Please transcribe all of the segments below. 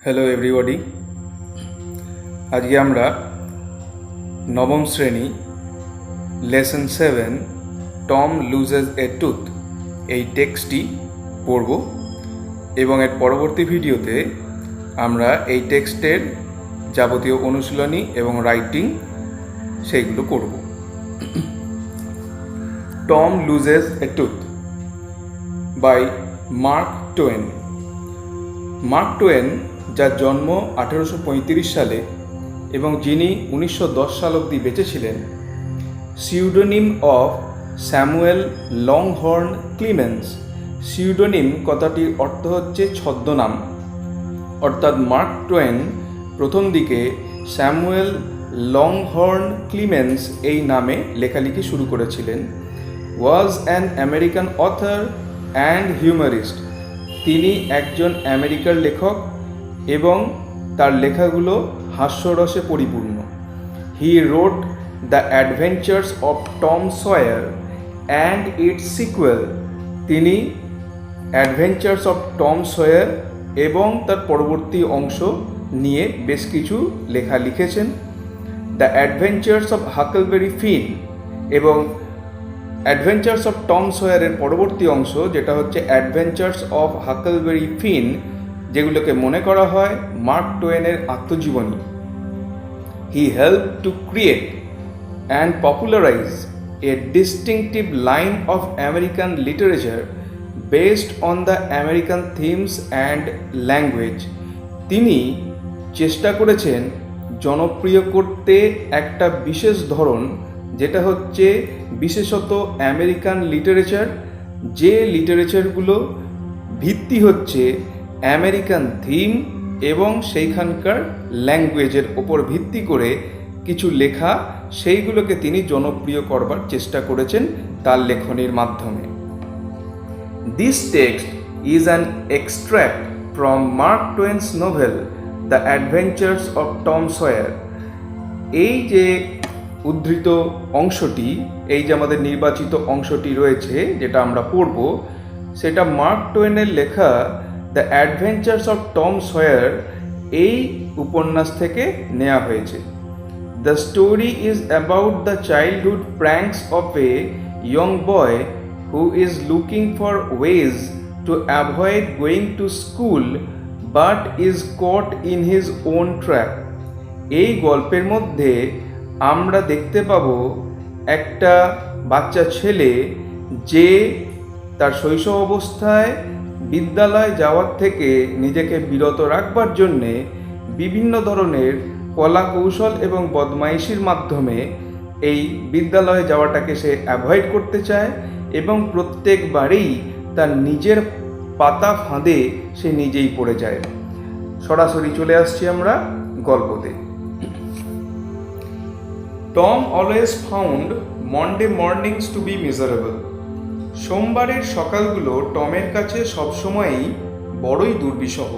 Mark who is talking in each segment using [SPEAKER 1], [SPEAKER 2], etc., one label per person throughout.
[SPEAKER 1] Hello everybody, আজকে আমরা নবম শ্রেণী lesson 7 Tom loses a tooth এই টেক্সটটি পড়ব এবং এর পরবর্তী ভিডিওতে আমরা এই টেক্সটের যাবতীয় অনুশীলনী এবং রাইটিং সেইগুলো করব। Tom loses a tooth by Mark Twain. Mark Twain, যার জন্ম 1835 সালে এবং যিনি 1910 সাল অবধি বেঁচে ছিলেন, pseudonym of Samuel longhorn clemency. Pseudonym কথাটির অর্থ হচ্ছে ছদ্মনাম, অর্থাৎ মার্ক টোয়েন প্রথম দিকে স্যামুয়েল লংহর্ন ক্লিমেন্স এই নামে লেখালেখি শুরু করেছিলেন। Was an American author and humorist. তিনি একজন আমেরিকার লেখক এবং তার লেখাগুলো হাস্যরসে পরিপূর্ণ। He wrote the adventures of Tom Sawyer and its sequel. তিনি অ্যাডভেঞ্চার্স অফ টম সয়ার এবং তার পরবর্তী অংশ নিয়ে বেশ কিছু লেখা লিখেছেন। The adventures of Huckleberry Finn এবং অ্যাডভেঞ্চার্স অফ টম সয়ারের পরবর্তী অংশ, যেটা হচ্ছে অ্যাডভেঞ্চার্স অফ হাকলবেরি ফিন, যেগুলোকে মনে করা হয় মার্ক টোয়েনের আত্মজীবনী। He help to create and popularise A distinctive line of American literature based on the American themes and language. তিনি চেষ্টা করেছেন জনপ্রিয় করতে একটা বিশেষ ধরন, যেটা হচ্ছে বিশেষত আমেরিকান লিটারেচার, যে লিটারেচারগুলো ভিত্তি হচ্ছে আমেরিকান থিম এবং সেইখানকার ল্যাঙ্গুয়েজের ওপর ভিত্তি করে কিছু লেখা, সেইগুলোকে তিনি জনপ্রিয় করবার চেষ্টা করেছেন তার লেখনীর মাধ্যমে। This text is an extract from Mark Twain's novel the adventures of Tom Sawyer. এই যে উদ্ধৃত অংশটি, এই যে আমাদের নির্বাচিত অংশটি রয়েছে যেটা আমরা পড়ব, সেটা মার্ক টোয়েনের লেখা the adventures of Tom Sawyer এই উপন্যাস থেকে নেওয়া হয়েছে। The story is about the childhood pranks of a young boy who is looking for ways to avoid going to school but is caught in his own trap. এই গল্পের মধ্যে আমরা দেখতে পাবো একটা বাচ্চা ছেলে যে তার শৈশব অবস্থায় বিদ্যালয় যাওয়ার থেকে নিজেকে বিরত রাখবার জন্যে বিভিন্ন ধরনের কলা কৌশল এবং বদমাইশির মাধ্যমে এই বিদ্যালয়ে যাওয়াটাকে সে অ্যাভয়েড করতে চায় এবং প্রত্যেকবারেই তার নিজের পাতা ফাঁদে সে নিজেই পড়ে যায়। সরাসরি চলে আসছি আমরা গল্পতে। Tom always found Monday mornings to be miserable. সোমবারের সকালগুলো টমের কাছে সবসময়ই বড়ই দুর্বিষহ।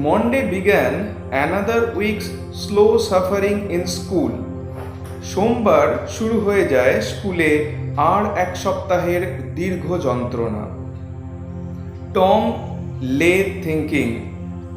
[SPEAKER 1] Monday began another week's slow suffering in school. সোমবার শুরু হয়ে যায় স্কুলে আর এক সপ্তাহের দীর্ঘ যন্ত্রণা। টম লে থিঙ্কিং।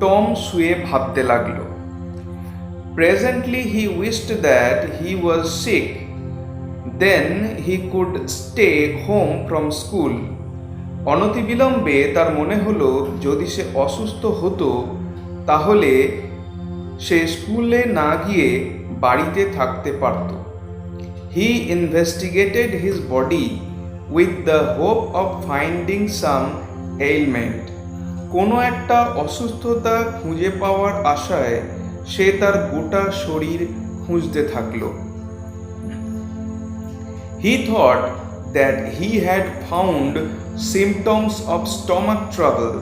[SPEAKER 1] টম শুয়ে ভাবতে লাগলো। Presently he wished that he was sick, then he could stay home from school. অনতিবিলম্বে তার মনে হলো যদি সে অসুস্থ হতো তাহলে সে স্কুলে না গিয়ে বাড়িতে থাকতে পারত। He investigated his body with the hope of finding some ailment. কোনো একটা অসুস্থতা খুঁজে পাওয়ার আশায় সে তার গোটা শরীর খুঁজতে থাকল। He thought that he had found symptoms of stomach trouble.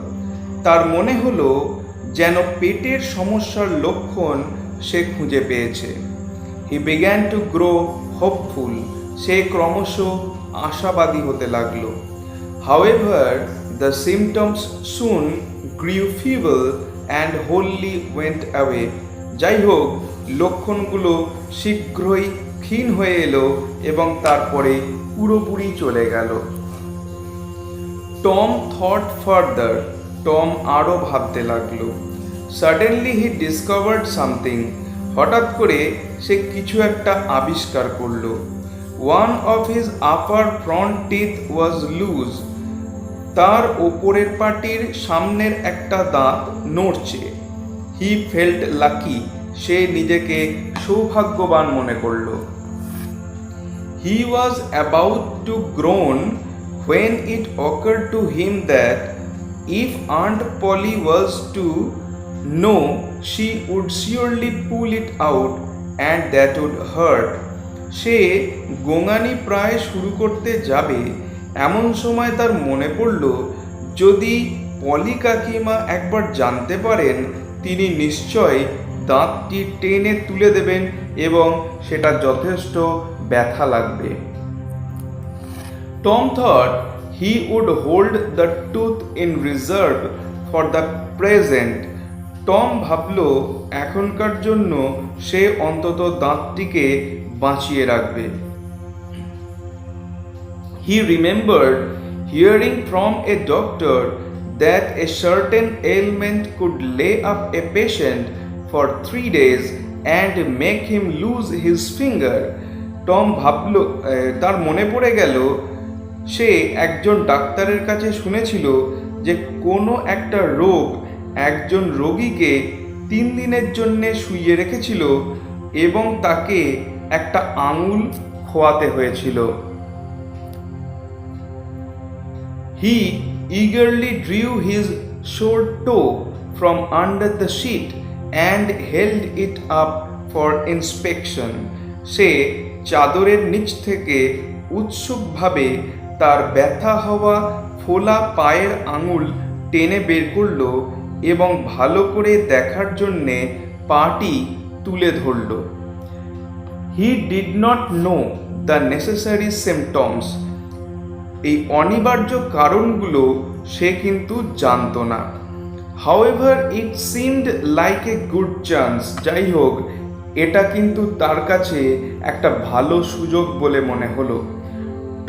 [SPEAKER 1] তার মনে হলো যেন পেটের সমস্যার লক্ষণ সে খুঁজে পেয়েছে। He began to grow hopeful. সে ক্রমশ আশাবাদী হতে লাগলো। However, the symptoms soon grew feeble and wholly went away. যাই হোক, লক্ষণগুলো শীঘ্রই ক্ষীণ হয়ে এলো এবং তারপরে পুরোপুরি চলে গেল। Tom thought further. টম আরও ভাবতে লাগলো। সাডেনলি হি ডিসকভার্ড সামথিং, হঠাৎ করে সে কিছু একটা আবিষ্কার করলো। One of his upper front teeth was loose, তার ওপরের পাটির সামনের একটা দাঁত নড়ছে। হি ফেল্ট লাকি, সে নিজেকে সৌভাগ্যবান মনে করল। He was about to groan when it occurred to him that if Aunt Polly was to know, she would surely pull it out and that would hurt. সে গোঙানি প্রায় শুরু করতে যাবে, এমন সময় তার মনে পড়ল যদি পলি কাকিমা একবার জানতে পারেন তিনি নিশ্চয় দাঁতটি টেনে তুলে দেবেন এবং সেটা যথেষ্ট ব্যথা লাগবে। Tom thought he would hold the tooth in reserve for the present. Tom ভাবল এখনকার জন্য সে অন্তত দাঁতটিকে বাঁচিয়ে রাখবে। He remembered hearing from a doctor that a certain ailment could lay up a patient for 3 days and make him lose his finger. Tom ভাবল, তার মনে পড়ে গেল সে একজন ডাক্তারের কাছে শুনেছিল যে কোনো একটা রোগ একজন রোগীকে 3 দিনের জন্য শুইয়ে রেখেছিল এবং তাকে একটা আঙুল খোয়াতে হয়েছিল। He eagerly drew his sore toe from under the sheet and held it up for inspection. সে চাদরের নিচ থেকে উৎসুকভাবে তার ব্যথা হওয়া ফোলা পায়ের আঙুল টেনে বের করল এবং ভালো করে দেখার জন্যে পাটি তুলে ধরল। He did not know the necessary symptoms. এই অনিবার্য কারণগুলো সে কিন্তু জানতো না। However, it seemed like a good chance. যাই হোক, এটা কিন্তু তার কাছে একটা ভালো সুযোগ বলে মনে হলো।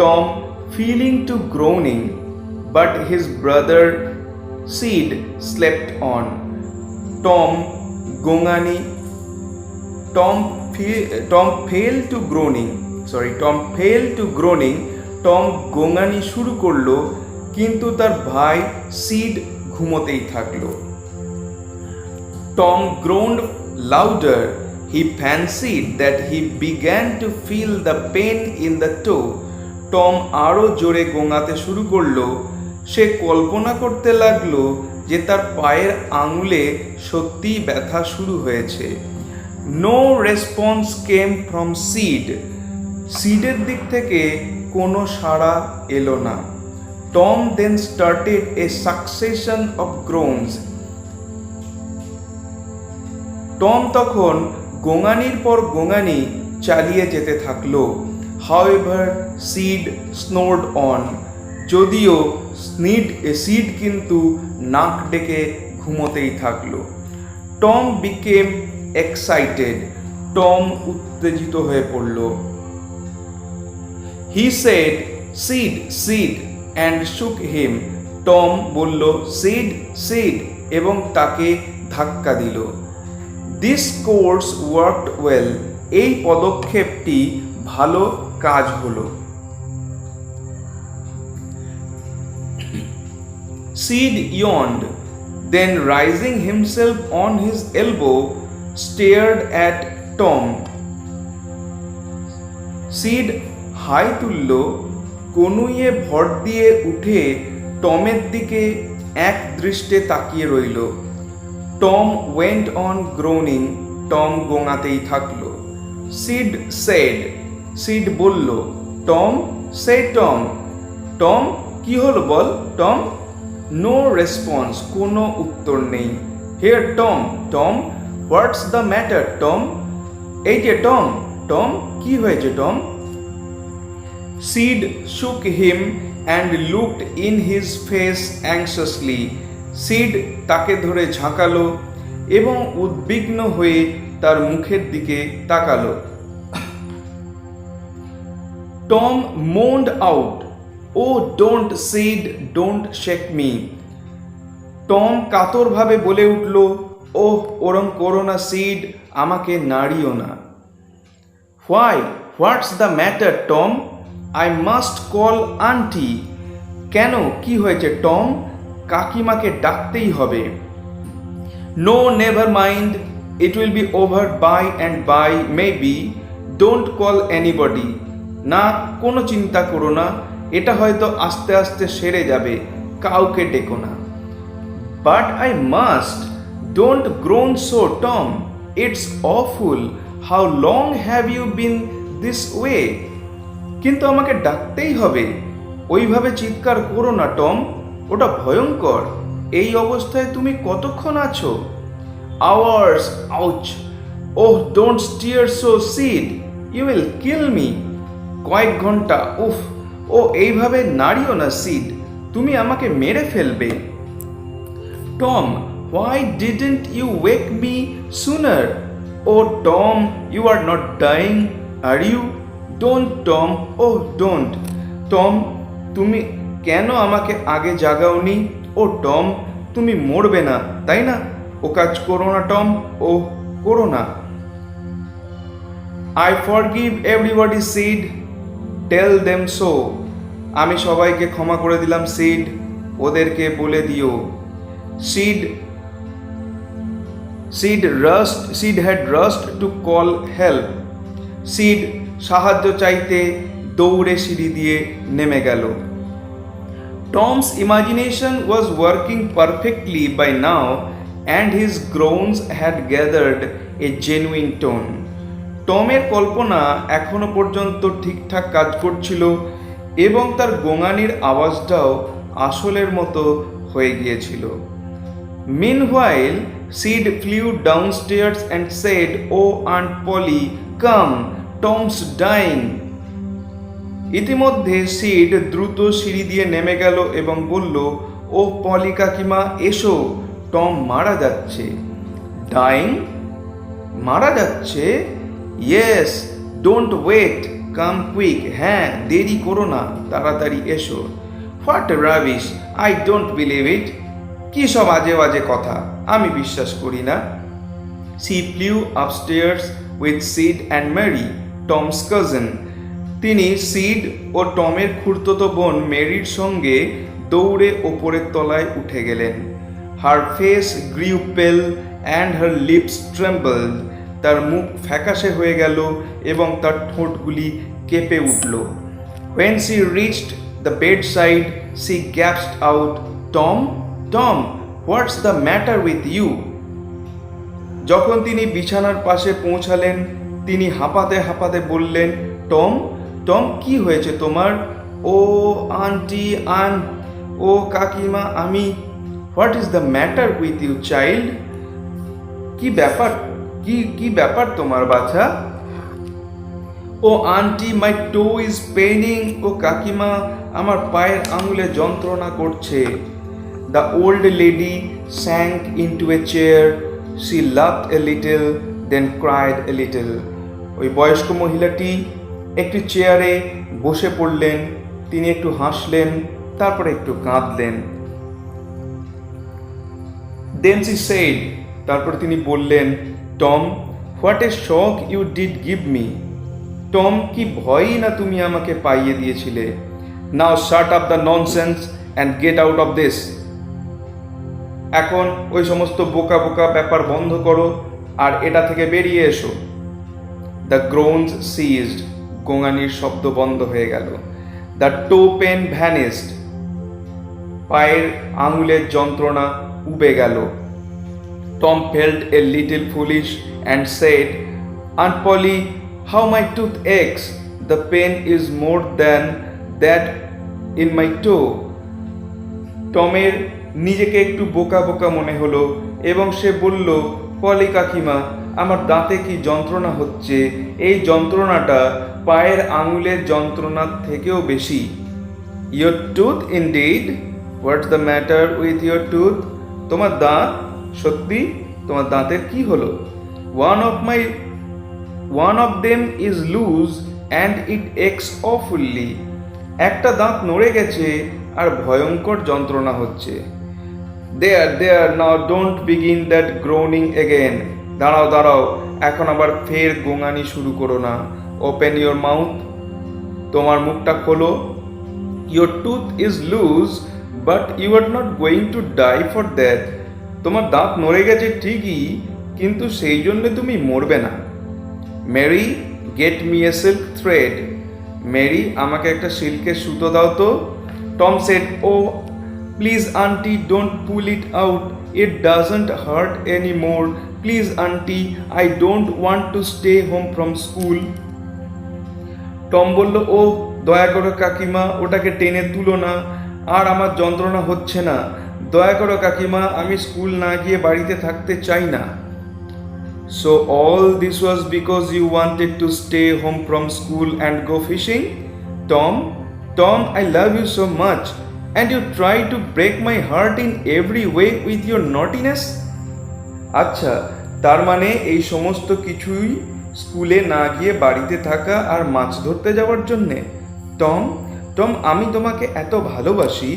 [SPEAKER 1] Tom feeling to groaning, but his brother Sid slept on. Tom গোঙানি, Tom failed to groaning. Tom গোঙানি শুরু করলো, কিন্তু তার ভাই সিড ঘুমোতেই থাকলো। Tom groaned louder. He fancied that he began to feel the pain in the toe. Tom আরো জোরে গোঙাতে শুরু করলো। সে কল্পনা করতে লাগলো যে তার পায়ের আঙুলে সত্যিই ব্যথা শুরু হয়েছে। No response came from Sid. সিডের দিক থেকে কোনো সাড়া এলো না। Tom then started a succession of groans. Tom তখন গোঙানির পর গোঙানি চালিয়ে যেতে থাকলো। However, Sid snored on. যদিও সিড কিন্তু নাক ডেকে ঘুমোতেই থাকলো। Tom became excited. টম উত্তেজিত হয়ে পড়ল। He said, "Sid, Sid," and shook him. Tom বলল, "Sid, Sid," এবং তাকে ধাক্কা দিল। This course worked well. এই পদক্ষেপটি ভালো কাজ হলো। Sid yawned, then rising himself on his elbow, stared at Tom. Sid হাই তুলল, কনুইয়ে ভর দিয়ে উঠে টমের দিকে এক দৃষ্টে তাকিয়ে রইল। Tom went on groaning. Tom গোঙাতেই থাকল। সিড বলল, টম, সে টম। টম, কি হলো বল টম? নো রেসপন্স, কোনো উত্তর নেই। Here Tom, what's the matter Tom? এই যে টম, কি হয়েছে Tom? Sid shook him and looked in his face anxiously. Sid তাকে ধরে ঝাঁকালো এবং উদ্বিগ্ন হয়ে তার মুখের দিকে তাকালো। Tom moaned out, "Oh, don't, Sid, don't shake me." Tom কাতরভাবে বলে উঠল, ওহ, ওরম করো না সিড, আমাকে নাড়িও না। Why, what's the matter Tom? I must call auntie. কেন, কি হয়েছে টম? কাকিমাকে ডাকতেই হবে। No, never mind, it will be over by and by maybe, don't call anybody. না, কোনো চিন্তা করো না, এটা হয়তো আস্তে আস্তে সেরে যাবে, কাউকে ডেকো না। But I must, don't groan so Tom, it's awful, how long have you been this way? কিন্তু আমাকে ডাকতেই হবে, ওইভাবে চিৎকার করো না টম, ওটা ভয়ঙ্কর। এই অবস্থায় তুমি কতক্ষণ আছো? Hours, ouch, oh don't stare so Sid, you will kill me. কয়েক ঘন্টা, উফ, ও এইভাবে নাড়িও না সিড, তুমি আমাকে মেরে ফেলবে। Tom, why didn't you wake me sooner? Oh Tom, you are not dying, are you? Don't Tom, oh don't. Tom, তুমি কেন আমাকে আগে জাগাওনি? ও টম, তুমি মরবে না, তাই না? ও কাজ করো না টম, ও করো না। I forgive everybody Sid, tell them so. আমি সবাইকে ক্ষমা করে দিলাম সিড, ওদেরকে বলে দিও। Sid had rushed to call help. Seed সাহায্য চাইতে দৌড়ে সিঁড়ি দিয়ে নেমে গেল। Tom's imagination was working perfectly by now, and his groans had gathered a genuine tone. টমের কল্পনা এখনো পর্যন্ত ঠিকঠাক কাজ করছিল এবং তার গোঙানির আওয়াজটাও আসলের মতো হয়ে গিয়েছিল। Meanwhile, Sid flew downstairs and said, "Oh, Aunt Polly, come, Tom's dying." ইতিমধ্যে সিড দ্রুত সিঁড়ি দিয়ে নেমে গেল এবং বলল, ও পলি কাকিমা এসো, টম মারা যাচ্ছে। ডাইং? মারা যাচ্ছে? Yes, don't wait, come quick. হ্যাঁ, দেরি করো না, তাড়াতাড়ি এসো। What rubbish, I don't believe it. কি সব আজে বাজে কথা, আমি বিশ্বাস করি না। She flew upstairs with Sid and Mary, Tom's cousin. তিনি সিড ও টমের খুড়তুতো বোন মেরির সঙ্গে দৌড়ে ওপরের তলায় উঠে গেলেন। হার ফেস গ্রিউ পেল অ্যান্ড হার লিপস ট্রেম্বলড। তার মুখ ফ্যাকাশে হয়ে গেল এবং তার ঠোঁটগুলি কেঁপে উঠল। When she reached the bedside, she gasped out, "Tom, Tom, what's the matter with you?" যখন তিনি বিছানার পাশে পৌঁছালেন, তিনি হাঁপাতে হাঁপাতে বললেন, টম, টম, কি হয়েছে তোমার? ও আন্টি, ও কাকিমা, আমি। What is the matter with you child? কি ব্যাপার, কি ব্যাপার তোমার বাছা? Oh auntie, my toe is paining. ও কাকিমা, আমার পায়ের আঙুলে যন্ত্রণা করছে। The old lady sank into a chair. She laughed a little, then cried a little. ওই বয়স্ক মহিলাটি একটি চেয়ারে বসে পড়লেন, তিনি একটু হাসলেন, তারপরে একটু কাঁদলেন। Then she said, তারপর তিনি বললেন, Tom, what a shock you did give me. Tom, কি ভয়ই না তুমি আমাকে পাইয়ে দিয়েছিলে। Now shut up the nonsense and get out of this. এখন ওই সমস্ত বোকা বোকা ব্যাপার বন্ধ করো আর এটা থেকে বেরিয়ে এসো। দ্য গ্রোনস সিজড, গোঙানির শব্দ বন্ধ হয়ে গেল। দ্য টো পেন ভ্যানিসড, পায়ের আঙুলের যন্ত্রণা উবে গেল। Tom felt a little foolish and said, "Aunt Polly, how my tooth aches. The pain is more than that in my toe." টমের নিজেকে একটু বোকা বোকা মনে হলো এবং সে বলল, পলি কাকিমা, আমার দাঁতে কি যন্ত্রণা হচ্ছে, এই যন্ত্রণাটা পায়ের আঙুলের যন্ত্রণার থেকেও বেশি। Your tooth indeed? What's the matter with your tooth? তোমার দাঁত? সত্যি, তোমার দাঁতের কি হলো? One of them is loose and it aches awfully. একটা দাঁত নড়ে গেছে আর ভয়ঙ্কর যন্ত্রণা হচ্ছে। There, now don't begin that groaning again. দাঁড়াও, এখন আবার ফের গোঙানি শুরু করো না। Open your mouth. তোমার মুখটা খোলো। Your tooth is loose, but you are not going to die for that. তোমার দাঁত নড়ে গেছে ঠিকই, কিন্তু সেই জন্য তুমি মরবে না। Mary, get me a silk thread. Mary, আমাকে একটা সিল্কের সুতো দাও তো। Tom said, oh, please auntie, don't pull it out. It doesn't hurt anymore. Please auntie, I don't want to stay home from school. Tom বলল, ও দয়া করো কাকিমা, ওটাকে টেনে তুলো না, আর আমার যন্ত্রণা হচ্ছে না। দয়া করো কাকিমা, আমি স্কুল না গিয়ে বাড়িতে থাকতে চাই না। So all this was because you wanted to stay home from school and go fishing? Tom, I love you so much, and you try to break my heart in every way with your naughtiness? আচ্ছা, তার মানে এই সমস্ত কিছুই স্কুলে না গিয়ে বাড়িতে থাকা আর মাছ ধরতে যাওয়ার জন্যে? টম, আমি তোমাকে এত ভালোবাসি,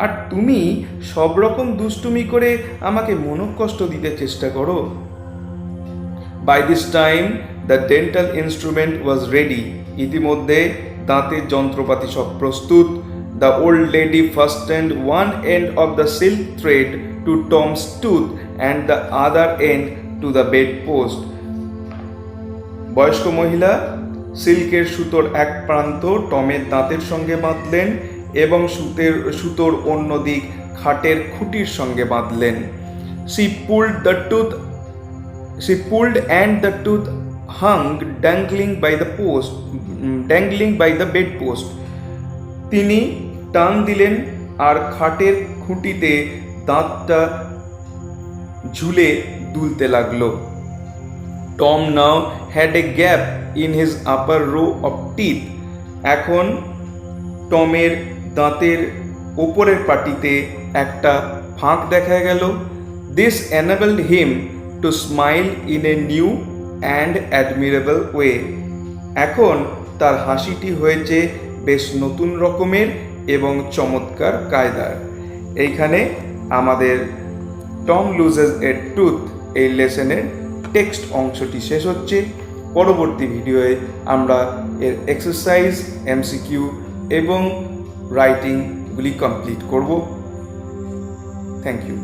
[SPEAKER 1] আর তুমি সব রকম দুষ্টুমি করে আমাকে মনোকষ্ট দিতে চেষ্টা করো। By this time, the dental instrument was ready. ইতিমধ্যে দাঁতের যন্ত্রপাতি সব প্রস্তুত। The old lady fastened one end of the silk thread to Tom's tooth and the other end to the bedpost. বয়স্ক মহিলা সিল্কের সুতোর এক প্রান্ত টমের দাঁতের সঙ্গে বাঁধলেন এবং সুতোর অন্য দিক খাটের খুঁটির সঙ্গে বাঁধলেন। She pulled and the tooth hung dangling by the bedpost. তিনি টান দিলেন আর খাটের খুঁটিতে দাঁতটা ঝুলে দুলতে লাগলো। Tom now had a gap in his upper row of teeth. এখন টমের দাঁতের ওপরের পাটিতে একটা ফাঁক দেখা গেল। This enabled him to smile in a new and admirable way. এখন তার হাসিটি হয়েছে বেশ নতুন রকমের এবং চমৎকার কায়দার। এইখানে আমাদের টম লুজেস এ টুথ এই লেসনের টেক্সট অংশটি শেষ হচ্ছে। পরবর্তী ভিডিওয়ে আমরা এর এক্সারসাইজ, এমসিকিউ এবং রাইটিংগুলি কমপ্লিট করব। Thank you.